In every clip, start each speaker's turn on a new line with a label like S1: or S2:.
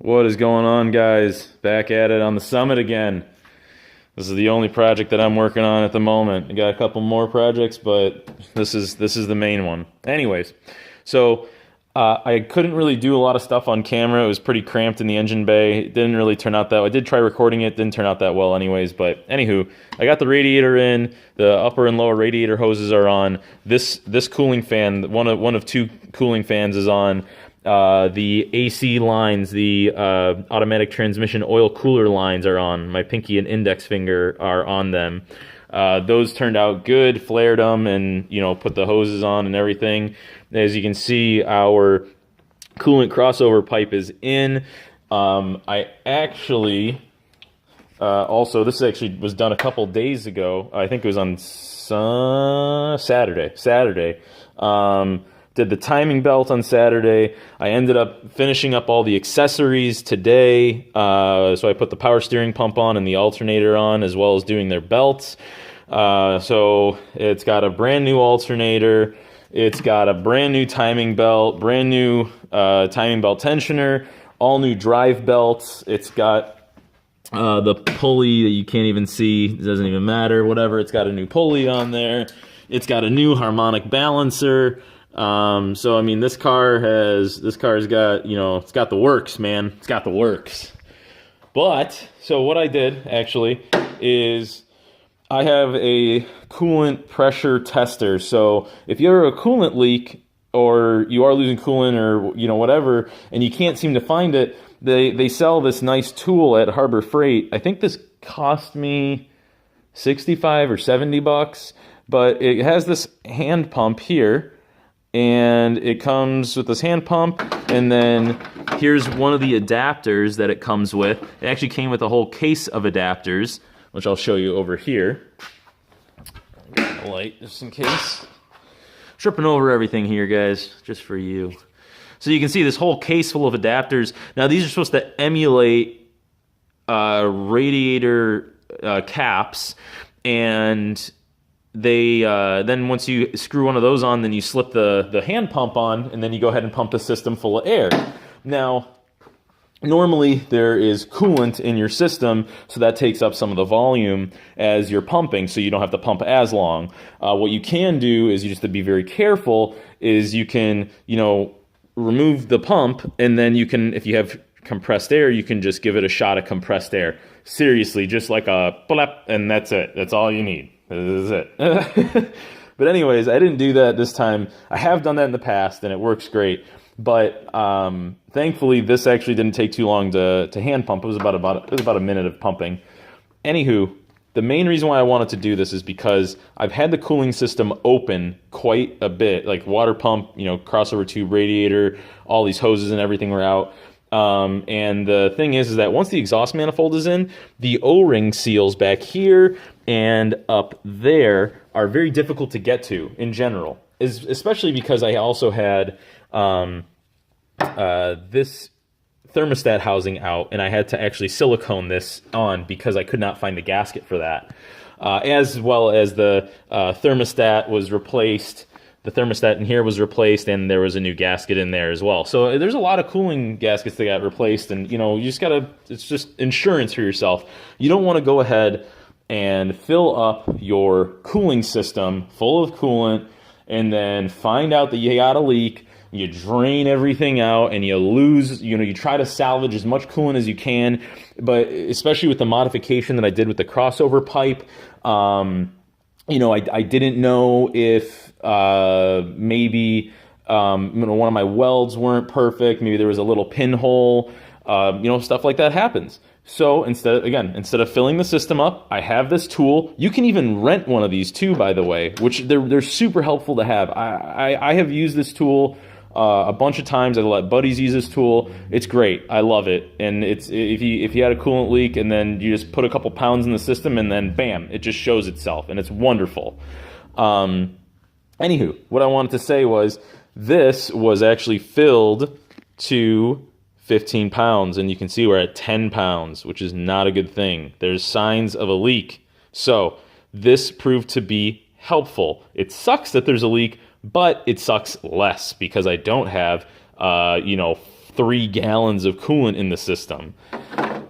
S1: What is going on, guys? Back at it on the Summit again. This is the only project that I'm working on at the moment. I got a couple more projects, but this is the main one. Anyways, so I couldn't really do a lot of stuff on camera. It was pretty cramped in the engine bay. It didn't really turn out that well. I did try recording it, didn't turn out that well anyways. But anywho, I got the radiator in. The upper and lower radiator hoses are on. This cooling fan, one of two cooling fans is on. The AC lines, the automatic transmission oil cooler lines are on. My pinky and index finger are on them. Those turned out good, flared them, and put the hoses on and everything. As you can see, our coolant crossover pipe is in. I actually also, this actually was done a couple days ago. I think it was on Saturday. Did the timing belt on Saturday. I ended up finishing up all the accessories today. So I put the power steering pump on and the alternator on, as well as doing their belts. So it's got a brand new alternator. It's got a brand new timing belt, brand new timing belt tensioner, all new drive belts. It's got the pulley that you can't even see. It doesn't even matter, whatever. It's got a new pulley on there. It's got a new harmonic balancer. So I mean, this car's got, it's got the works, man. It's got the works. But so what I did actually is I have a coolant pressure tester. So if you have a coolant leak or you are losing coolant or whatever, and you can't seem to find it, they sell this nice tool at Harbor Freight. I think this cost me $65 or $70, but it has this hand pump here. And it comes with this hand pump, and then here's one of the adapters that it comes with. It actually came with a whole case of adapters, which I'll show you over here. Got a light just in case. Tripping over everything here, guys, just for you. So you can see this whole case full of adapters. Now these are supposed to emulate radiator caps, and they then once you screw one of those on, then you slip the hand pump on, and then you go ahead and pump the system full of air. Now, normally there is coolant in your system, so that takes up some of the volume as you're pumping, so you don't have to pump as long. What you can do is, you just have to be very careful, is you can, remove the pump, and then you can, if you have compressed air, you can just give it a shot of compressed air. Seriously, just like a blep, and that's it. That's all you need. This is it. But anyways, I didn't do that this time. I have done that in the past, and it works great. But thankfully, this actually didn't take too long to hand pump. It was about a minute of pumping. Anywho, the main reason why I wanted to do this is because I've had the cooling system open quite a bit, like water pump, crossover tube, radiator, all these hoses and everything were out. And the thing is that once the exhaust manifold is in, the O-ring seals back here and up there are very difficult to get to in general, especially because I also had this thermostat housing out, and I had to actually silicone this on because I could not find the gasket for that, as well as the thermostat was replaced. The thermostat in here was replaced, and there was a new gasket in there as well. So there's a lot of cooling gaskets that got replaced, and you just gotta, it's just insurance for yourself. You don't want to go ahead and fill up your cooling system full of coolant and then find out that you got a leak. You drain everything out and you lose, you try to salvage as much coolant as you can, but especially with the modification that I did with the crossover pipe, I didn't know if maybe one of my welds weren't perfect. Maybe there was a little pinhole. Stuff like that happens. So instead of filling the system up, I have this tool. You can even rent one of these too, by the way, which they're super helpful to have. I have used this tool a bunch of times. I let buddies use this tool. It's great. I love it. And it's if you had a coolant leak and then you just put a couple pounds in the system and then bam, it just shows itself, and it's wonderful. Anywho, what I wanted to say was this was actually filled to 15 pounds, and you can see we're at 10 pounds, which is not a good thing. There's signs of a leak. So this proved to be helpful. It sucks that there's a leak, but it sucks less because I don't have 3 gallons of coolant in the system.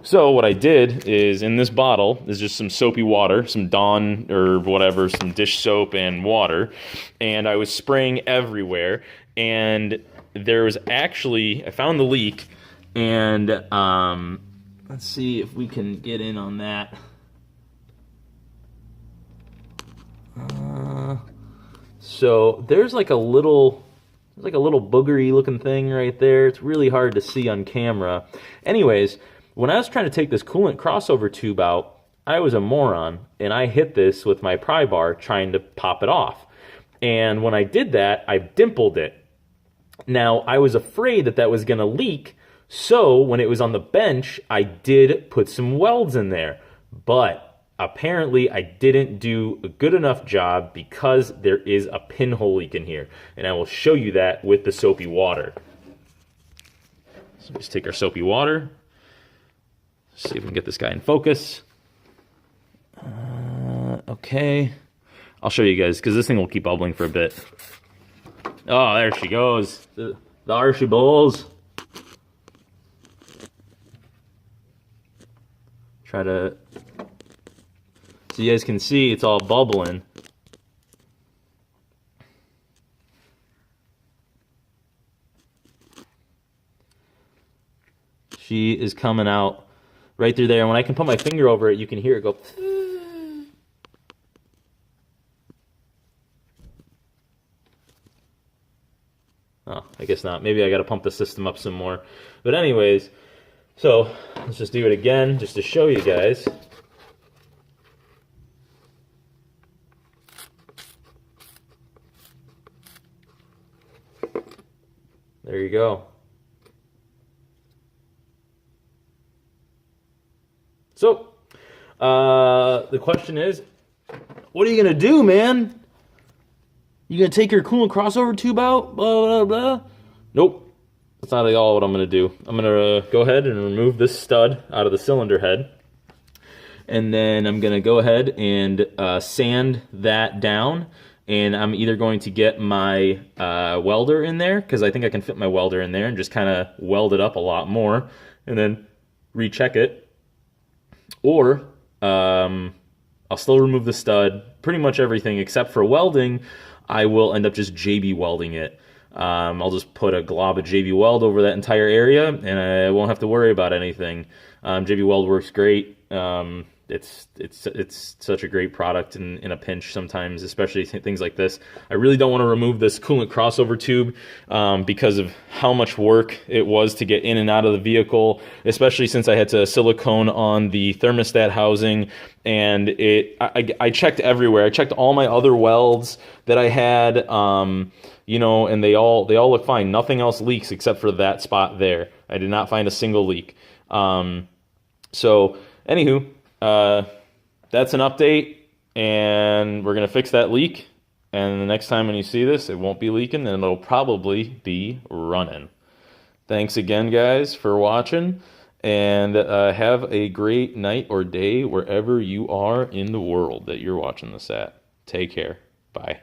S1: So what I did is, in this bottle is just some soapy water, some Dawn or whatever, some dish soap and water, and I was spraying everywhere, and there was actually, I found the leak, and let's see if we can get in on that. So there's like a little boogery looking thing right there. It's really hard to see on camera. Anyways, when I was trying to take this coolant crossover tube out, I was a moron, and I hit this with my pry bar trying to pop it off. And when I did that, I dimpled it. Now, I was afraid that that was going to leak, so when it was on the bench, I did put some welds in there. But apparently, I didn't do a good enough job because there is a pinhole leak in here. And I will show you that with the soapy water. So just take our soapy water. See if we can get this guy in focus. Okay. I'll show you guys, because this thing will keep bubbling for a bit. Oh, there she goes. There she bowls. Try to... So you guys can see it's all bubbling. She is coming out right through there, and when I can put my finger over it, you can hear it go. Oh, I guess not. Maybe I got to pump the system up some more. But anyways, so let's just do it again, just to show you guys. There you go. So, the question is, what are you going to do, man? You going to take your coolant crossover tube out? Blah, blah, blah. Nope. That's not at all what I'm going to do. I'm going to go ahead and remove this stud out of the cylinder head. And then I'm going to go ahead and sand that down. And I'm either going to get my welder in there, because I think I can fit my welder in there, and just kind of weld it up a lot more. And then recheck it. Or I'll still remove the stud, pretty much everything except for welding. I will end up just JB welding it. I'll just put a glob of JB Weld over that entire area, and I won't have to worry about anything. JB Weld works great. It's such a great product in a pinch sometimes, especially things like this. I really don't want to remove this coolant crossover tube because of how much work it was to get in and out of the vehicle, especially since I had to silicone on the thermostat housing, and I checked everywhere. I checked all my other welds that I had, you know, and they all look fine. Nothing else leaks except for that spot there. I did not find a single leak. So anywho, that's an update, and we're going to fix that leak, and the next time when you see this, it won't be leaking, and it'll probably be running. Thanks again, guys, for watching, and have a great night or day wherever you are in the world that you're watching this at. Take care. Bye.